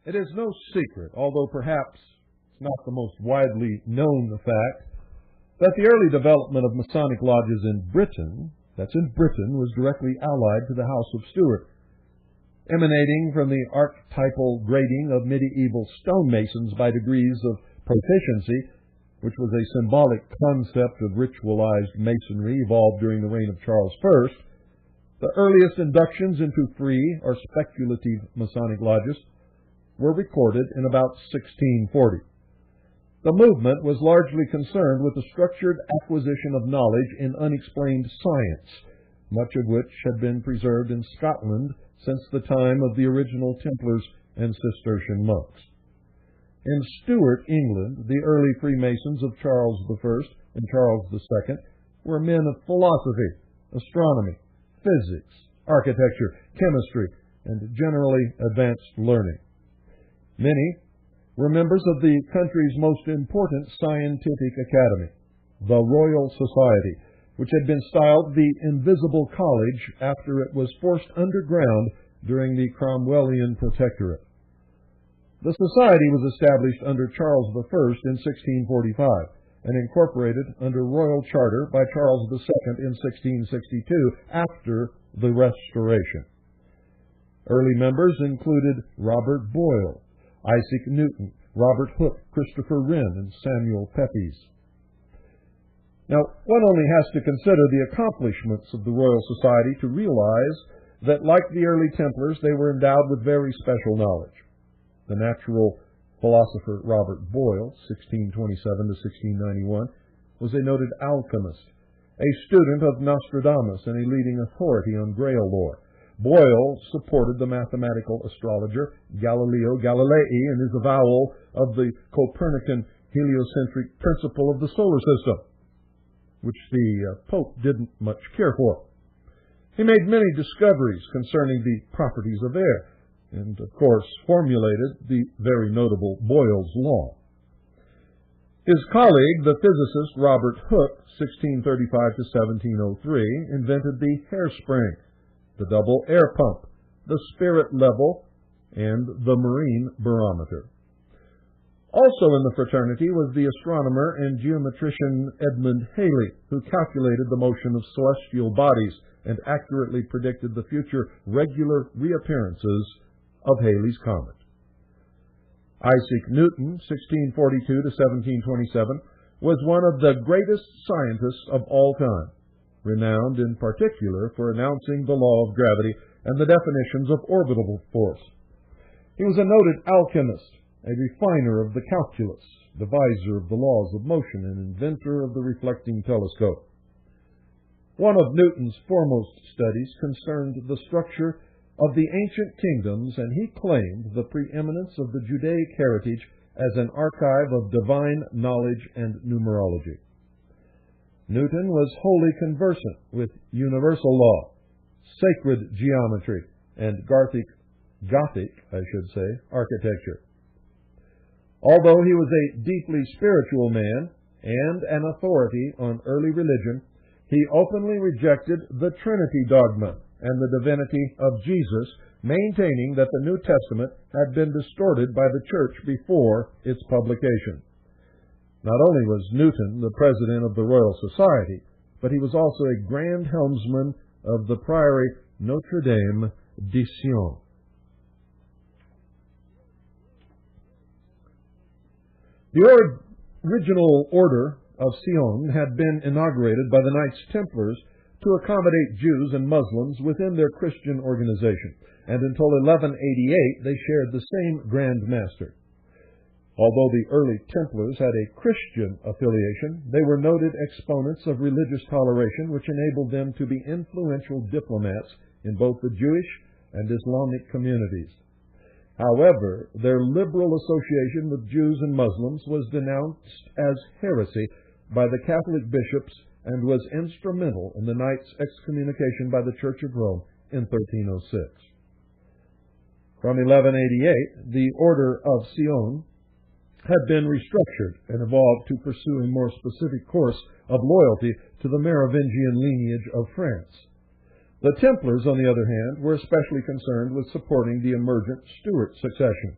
It is no secret, although perhaps it's not the most widely known fact, that the early development of Masonic lodges in Britain, was directly allied to the House of Stuart, emanating from the archetypal grading of medieval stonemasons by degrees of proficiency, which was a symbolic concept of ritualized masonry evolved during the reign of Charles I. The earliest inductions into free or speculative Masonic lodges were recorded in about 1640. The movement was largely concerned with the structured acquisition of knowledge in unexplained science, much of which had been preserved in Scotland since the time of the original Templars and Cistercian monks. In Stuart, England, the early Freemasons of Charles I and Charles II were men of philosophy, astronomy, physics, architecture, chemistry, and generally advanced learning. Many were members of the country's most important scientific academy, the Royal Society, which had been styled the Invisible College after it was forced underground during the Cromwellian Protectorate. The society was established under Charles I in 1645 and incorporated under royal charter by Charles II in 1662 after the Restoration. Early members included Robert Boyle, Isaac Newton, Robert Hooke, Christopher Wren, and Samuel Pepys. Now, one only has to consider the accomplishments of the Royal Society to realize that, like the early Templars, they were endowed with very special knowledge. The natural philosopher Robert Boyle, 1627 to 1691, was a noted alchemist, a student of Nostradamus, and a leading authority on Grail lore. Boyle supported the mathematical astrologer Galileo Galilei in his avowal of the Copernican heliocentric principle of the solar system, which the Pope didn't much care for. He made many discoveries concerning the properties of air, and, of course, formulated the very notable Boyle's Law. His colleague, the physicist Robert Hooke, 1635 to 1703, invented the hairspring, the double air pump, the spirit level, and the marine barometer. Also in the fraternity was the astronomer and geometrician Edmund Halley, who calculated the motion of celestial bodies and accurately predicted the future regular reappearances of Halley's Comet. Isaac Newton, 1642 to 1727, was one of the greatest scientists of all time, renowned in particular for announcing the law of gravity and the definitions of orbital force. He was a noted alchemist, a refiner of the calculus, deviser of the laws of motion, and inventor of the reflecting telescope. One of Newton's foremost studies concerned the structure of the ancient kingdoms, and he claimed the preeminence of the Judaic heritage as an archive of divine knowledge and numerology. Newton was wholly conversant with universal law, sacred geometry, and Gothic, architecture. Although he was a deeply spiritual man and an authority on early religion, he openly rejected the Trinity dogma and the divinity of Jesus, maintaining that the New Testament had been distorted by the Church before its publication. Not only was Newton the president of the Royal Society, but he was also a grand helmsman of the Priory Notre Dame de Sion. The original order of Sion had been inaugurated by the Knights Templars to accommodate Jews and Muslims within their Christian organization, and until 1188 they shared the same Grand Master. Although the early Templars had a Christian affiliation, they were noted exponents of religious toleration, which enabled them to be influential diplomats in both the Jewish and Islamic communities. However, their liberal association with Jews and Muslims was denounced as heresy by the Catholic bishops and was instrumental in the Knights' excommunication by the Church of Rome in 1306. From 1188, the Order of Sion had been restructured and evolved to pursue a more specific course of loyalty to the Merovingian lineage of France. The Templars, on the other hand, were especially concerned with supporting the emergent Stuart succession.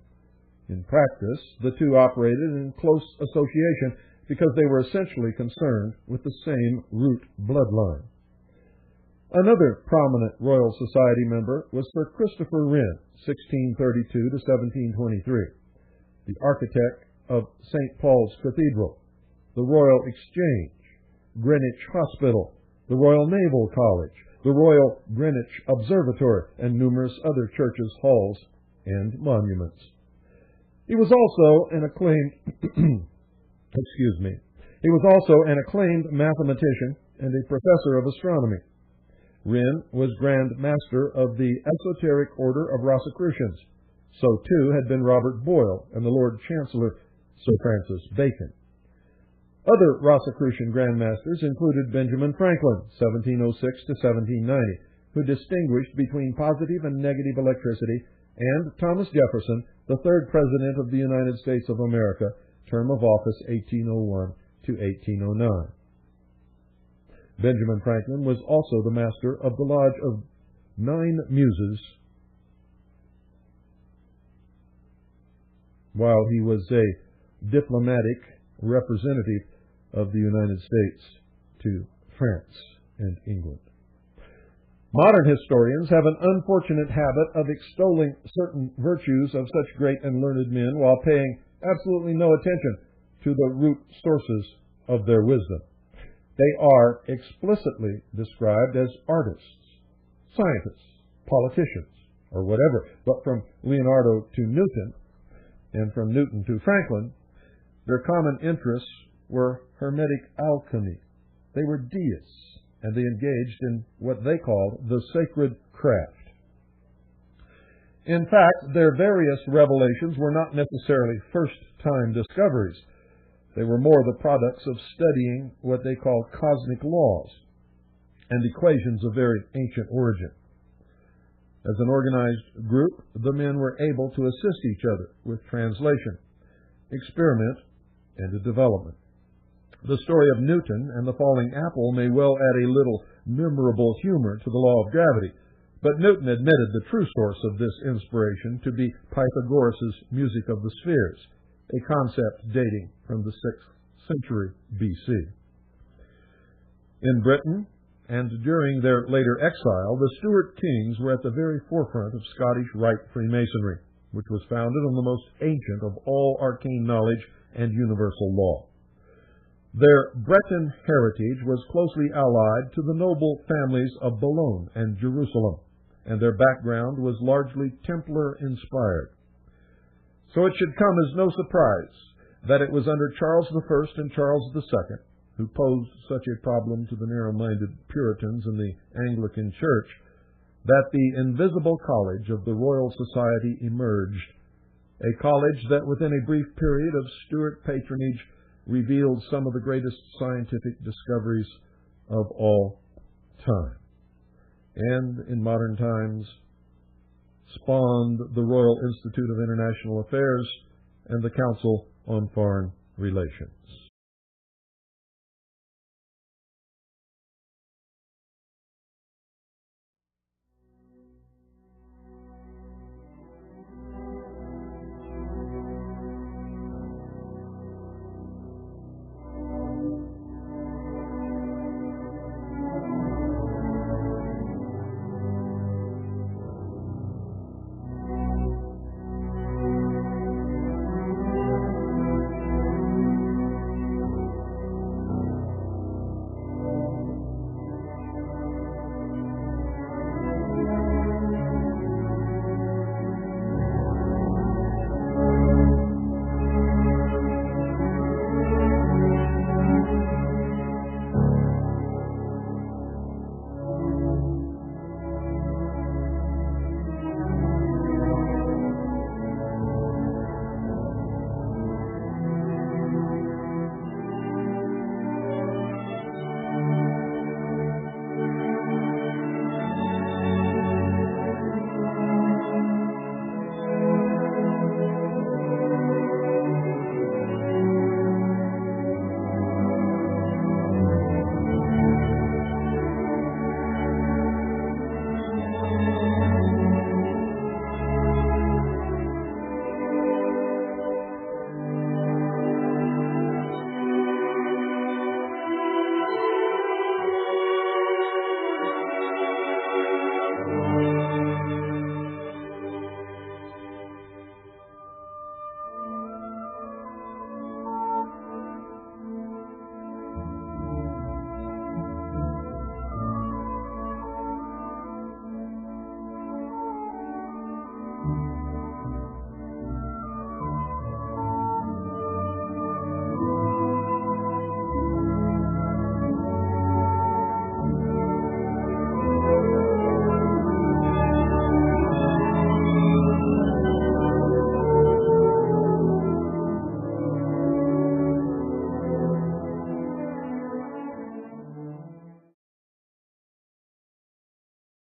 In practice, the two operated in close association because they were essentially concerned with the same root bloodline. Another prominent Royal Society member was Sir Christopher Wren, 1632 to 1723, the architect of St. Paul's Cathedral, the Royal Exchange, Greenwich Hospital, the Royal Naval College, the Royal Greenwich Observatory, and numerous other churches, halls, and monuments. He was also an acclaimed He was also an acclaimed mathematician and a professor of astronomy. Wren was Grand Master of the esoteric order of Rosicrucians. So too had been Robert Boyle and the Lord Chancellor Sir Francis Bacon. Other Rosicrucian Grand Masters included Benjamin Franklin, 1706 to 1790, who distinguished between positive and negative electricity, and Thomas Jefferson, the third President of the United States of America, term of office 1801 to 1809. Benjamin Franklin was also the master of the Lodge of 9 Muses while he was a diplomatic representative of the United States to France and England. Modern historians have an unfortunate habit of extolling certain virtues of such great and learned men while paying absolutely no attention to the root sources of their wisdom. They are explicitly described as artists, scientists, politicians, or whatever. But from Leonardo to Newton, and from Newton to Franklin, their common interests were hermetic alchemy. They were deists, and they engaged in what they called the sacred craft. In fact, their various revelations were not necessarily first-time discoveries. They were more the products of studying what they called cosmic laws and equations of very ancient origin. As an organized group, the men were able to assist each other with translation, experiment, and development. The story of Newton and the falling apple may well add a little memorable humor to the law of gravity, but Newton admitted the true source of this inspiration to be Pythagoras' music of the spheres, a concept dating from the 6th century B.C. In Britain, and during their later exile, the Stuart kings were at the very forefront of Scottish Rite Freemasonry, which was founded on the most ancient of all arcane knowledge and universal law. Their Breton heritage was closely allied to the noble families of Boulogne and Jerusalem, and their background was largely Templar-inspired. So it should come as no surprise that it was under Charles I and Charles II, who posed such a problem to the narrow-minded Puritans in the Anglican Church, that the invisible college of the Royal Society emerged, a college that within a brief period of Stuart patronage revealed some of the greatest scientific discoveries of all time, and in modern times spawned the Royal Institute of International Affairs and the Council on Foreign Relations.